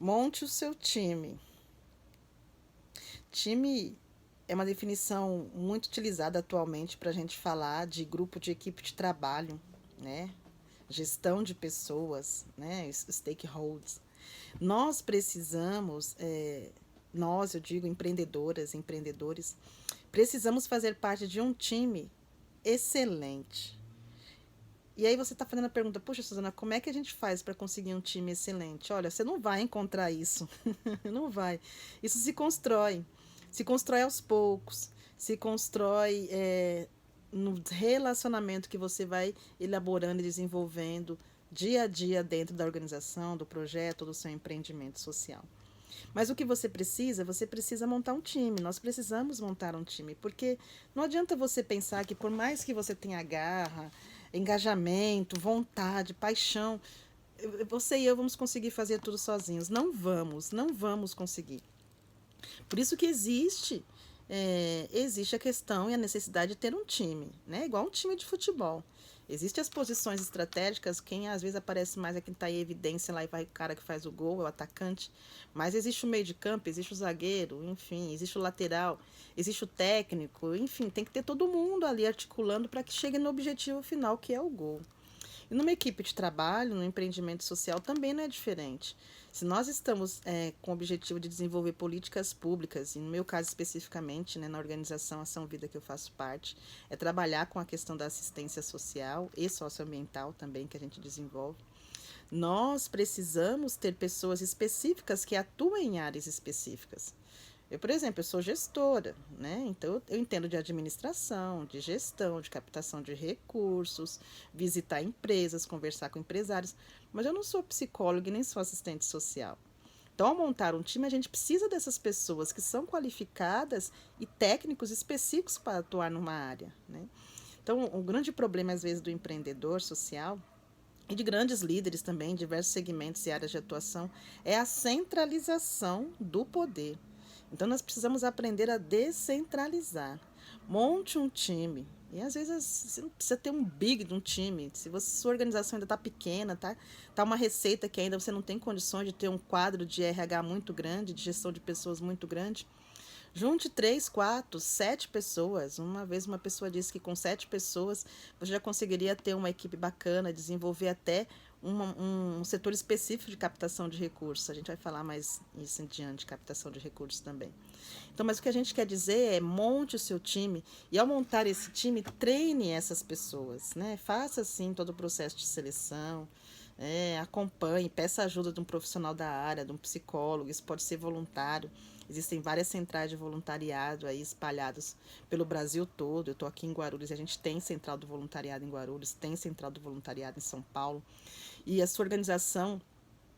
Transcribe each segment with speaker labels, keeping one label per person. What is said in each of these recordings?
Speaker 1: Monte o seu time. Time é uma definição muito utilizada atualmente para a gente falar de grupo de equipe de trabalho, né? Gestão de pessoas, né? Stakeholders. Nós precisamos, nós, eu digo, empreendedoras, empreendedores, precisamos fazer parte de um time excelente. E aí você está fazendo a pergunta, poxa, Suzana, como é que a gente faz para conseguir um time excelente? Olha, você não vai encontrar isso, não vai. Isso se constrói aos poucos, se constrói no relacionamento que você vai elaborando e desenvolvendo dia a dia dentro da organização, do projeto, do seu empreendimento social. Mas o que você precisa montar um time. Nós precisamos montar um time, porque não adianta você pensar que por mais que você tenha garra, engajamento, vontade, paixão, você e eu vamos conseguir fazer tudo sozinhos. Não vamos conseguir. Por isso que existe a questão e a necessidade de ter um time, né? Igual um time de futebol. Existem as posições estratégicas, quem às vezes aparece mais é quem está em evidência lá e vai o cara que faz o gol, é o atacante. Mas existe o meio de campo, existe o zagueiro, enfim, existe o lateral, existe o técnico, enfim, tem que ter todo mundo ali articulando para que chegue no objetivo final, que é o gol. E numa equipe de trabalho, no empreendimento social, também não é diferente. Se nós estamos com o objetivo de desenvolver políticas públicas, e no meu caso especificamente, né, na organização Ação Vida que eu faço parte, é trabalhar com a questão da assistência social e socioambiental também que a gente desenvolve, nós precisamos ter pessoas específicas que atuem em áreas específicas. Eu, por exemplo, eu sou gestora, né? Então eu entendo de administração, de gestão, de captação de recursos, visitar empresas, conversar com empresários, mas eu não sou psicóloga e nem sou assistente social. Então, ao montar um time, a gente precisa dessas pessoas que são qualificadas e técnicos específicos para atuar numa área, né? Então, o grande problema, às vezes, do empreendedor social e de grandes líderes também, em diversos segmentos e áreas de atuação, é a centralização do poder. Então, nós precisamos aprender a descentralizar. Monte um time. E às vezes você não precisa ter um big de um time. Se sua organização ainda está pequena, tá uma receita que ainda você não tem condições de ter um quadro de RH muito grande, de gestão de pessoas muito grande, junte 3, 4, 7 pessoas. Uma vez uma pessoa disse que com 7 pessoas você já conseguiria ter uma equipe bacana, desenvolver até um setor específico de captação de recursos. A gente vai falar mais isso em diante, de captação de recursos também. Então, mas o que a gente quer dizer é monte o seu time e ao montar esse time, treine essas pessoas, né? Faça assim todo o processo de seleção, acompanhe, peça ajuda de um profissional da área, de um psicólogo, isso pode ser voluntário. Existem várias centrais de voluntariado aí espalhadas pelo Brasil todo. Eu estou aqui em Guarulhos e a gente tem central do voluntariado em Guarulhos, tem central do voluntariado em São Paulo. E a sua organização,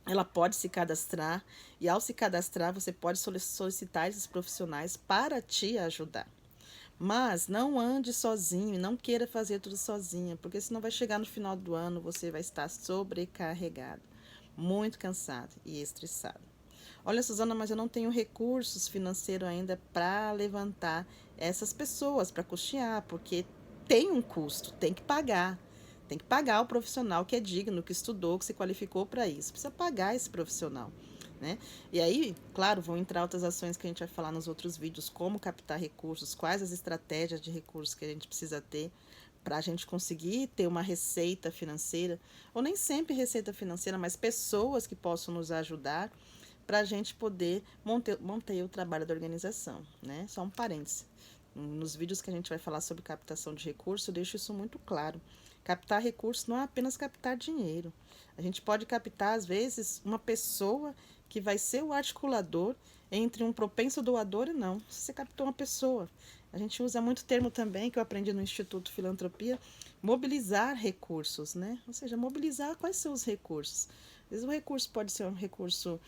Speaker 1: ela pode se cadastrar e ao se cadastrar você pode solicitar esses profissionais para te ajudar. Mas não ande sozinho, não queira fazer tudo sozinha, porque senão vai chegar no final do ano, você vai estar sobrecarregado, muito cansado e estressado. Olha, Suzana, mas eu não tenho recursos financeiros ainda para levantar essas pessoas, para custear, porque tem um custo, tem que pagar. Tem que pagar o profissional que é digno, que estudou, que se qualificou para isso. Precisa pagar esse profissional, né? E aí, claro, vão entrar outras ações que a gente vai falar nos outros vídeos, como captar recursos, quais as estratégias de recursos que a gente precisa ter para a gente conseguir ter uma receita financeira, ou nem sempre receita financeira, mas pessoas que possam nos ajudar para a gente poder manter o trabalho da organização, né? Só um parêntese. Nos vídeos que a gente vai falar sobre captação de recursos, eu deixo isso muito claro. Captar recursos não é apenas captar dinheiro. A gente pode captar, às vezes, uma pessoa que vai ser o articulador entre um propenso doador e não. Você captou uma pessoa. A gente usa muito termo também, que eu aprendi no Instituto Filantropia, mobilizar recursos, né? Ou seja, mobilizar quais são os recursos. Às vezes o recurso pode ser um recurso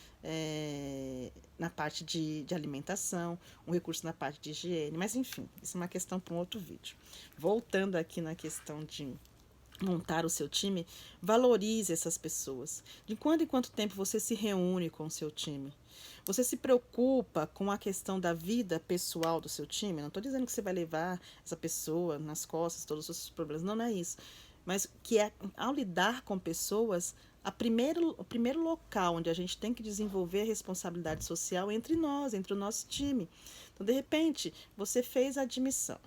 Speaker 1: na parte de alimentação, um recurso na parte de higiene, mas enfim, isso é uma questão para um outro vídeo. Voltando aqui na questão de montar o seu time, valorize essas pessoas. De quando em quanto tempo você se reúne com o seu time? Você se preocupa com a questão da vida pessoal do seu time? Não estou dizendo que você vai levar essa pessoa nas costas, todos os seus problemas, não é isso. Mas que ao lidar com pessoas, o primeiro local onde a gente tem que desenvolver a responsabilidade social é entre nós, entre o nosso time. Então, de repente, você fez a admissão,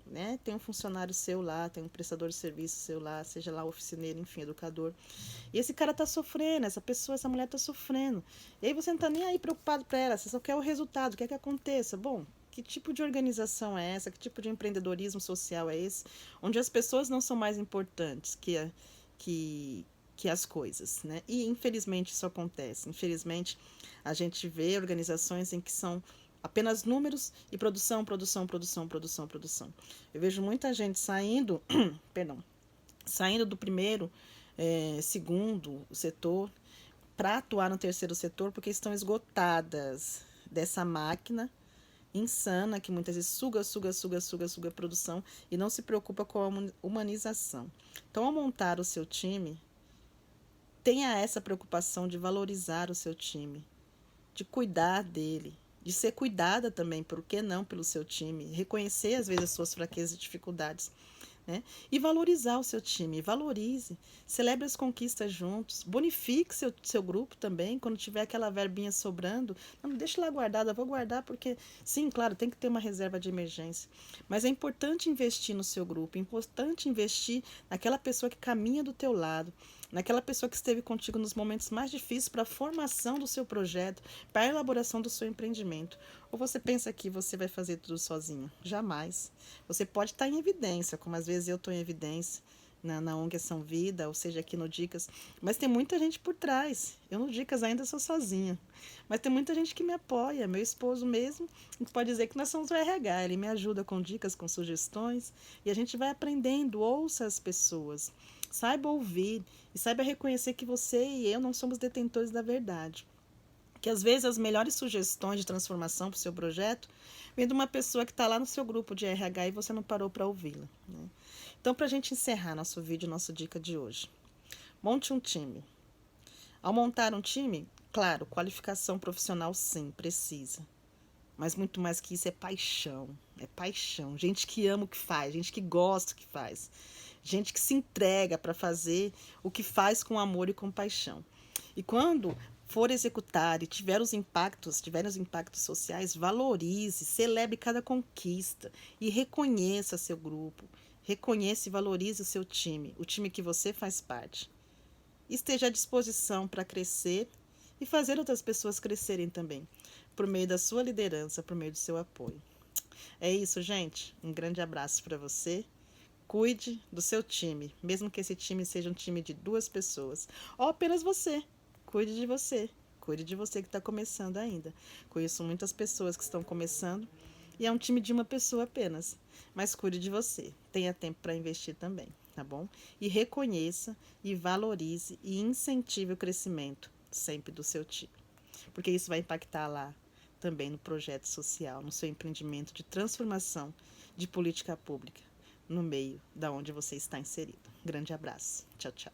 Speaker 1: né? Tem um funcionário seu lá, tem um prestador de serviço seu lá, seja lá oficineiro, enfim, educador. E esse cara tá sofrendo, essa pessoa, essa mulher tá sofrendo. E aí você não tá nem aí preocupado para ela, você só quer o resultado, quer que aconteça. Bom, que tipo de organização é essa? Que tipo de empreendedorismo social é esse? Onde as pessoas não são mais importantes que, que as coisas, né? E infelizmente isso acontece. Infelizmente a gente vê organizações em que são apenas números e produção, produção, produção, produção, produção. Eu vejo muita gente saindo, perdão, saindo do primeiro, segundo setor para atuar no terceiro setor porque estão esgotadas dessa máquina insana que muitas vezes suga a produção e não se preocupa com a humanização. Então, ao montar o seu time, tenha essa preocupação de valorizar o seu time, de cuidar dele, de ser cuidada também, por que não, pelo seu time, reconhecer às vezes as suas fraquezas e dificuldades, né? E valorizar o seu time, valorize, celebre as conquistas juntos, bonifique seu grupo também, quando tiver aquela verbinha sobrando, não deixa lá guardada, vou guardar porque, sim, claro, tem que ter uma reserva de emergência, mas é importante investir no seu grupo, é importante investir naquela pessoa que caminha do teu lado, naquela pessoa que esteve contigo nos momentos mais difíceis para a formação do seu projeto, para a elaboração do seu empreendimento. Ou você pensa que você vai fazer tudo sozinho? Jamais. Você pode estar em evidência, como às vezes eu estou em evidência na ONG Ação Vida, ou seja, aqui no Dicas, mas tem muita gente por trás. Eu no Dicas ainda sou sozinha, mas tem muita gente que me apoia, meu esposo mesmo, a gente pode dizer que nós somos o RH, ele me ajuda com dicas, com sugestões, e a gente vai aprendendo, ouça as pessoas, saiba ouvir e saiba reconhecer que você e eu não somos detentores da verdade. Que às vezes as melhores sugestões de transformação para o seu projeto vêm de uma pessoa que está lá no seu grupo de RH e você não parou para ouvi-la, né? Então, para a gente encerrar nosso vídeo, nossa dica de hoje, monte um time. Ao montar um time, claro, qualificação profissional sim, precisa. Mas muito mais que isso é paixão. É paixão. Gente que ama o que faz, gente que gosta do que faz. Gente que se entrega para fazer o que faz com amor e com paixão. E quando for executar e tiver os impactos sociais, valorize, celebre cada conquista e reconheça seu grupo. Reconheça e valorize o seu time, o time que você faz parte. Esteja à disposição para crescer e fazer outras pessoas crescerem também, por meio da sua liderança, por meio do seu apoio. É isso, gente. Um grande abraço para você. Cuide do seu time, mesmo que esse time seja um time de 2 pessoas, ou apenas você. Cuide de você. Cuide de você que está começando ainda. Conheço muitas pessoas que estão começando e é um time de uma pessoa apenas. Mas cuide de você. Tenha tempo para investir também, tá bom? E reconheça e valorize e incentive o crescimento sempre do seu time. Porque isso vai impactar lá também no projeto social, no seu empreendimento de transformação de política pública no meio da onde você está inserido. Grande abraço. Tchau, tchau.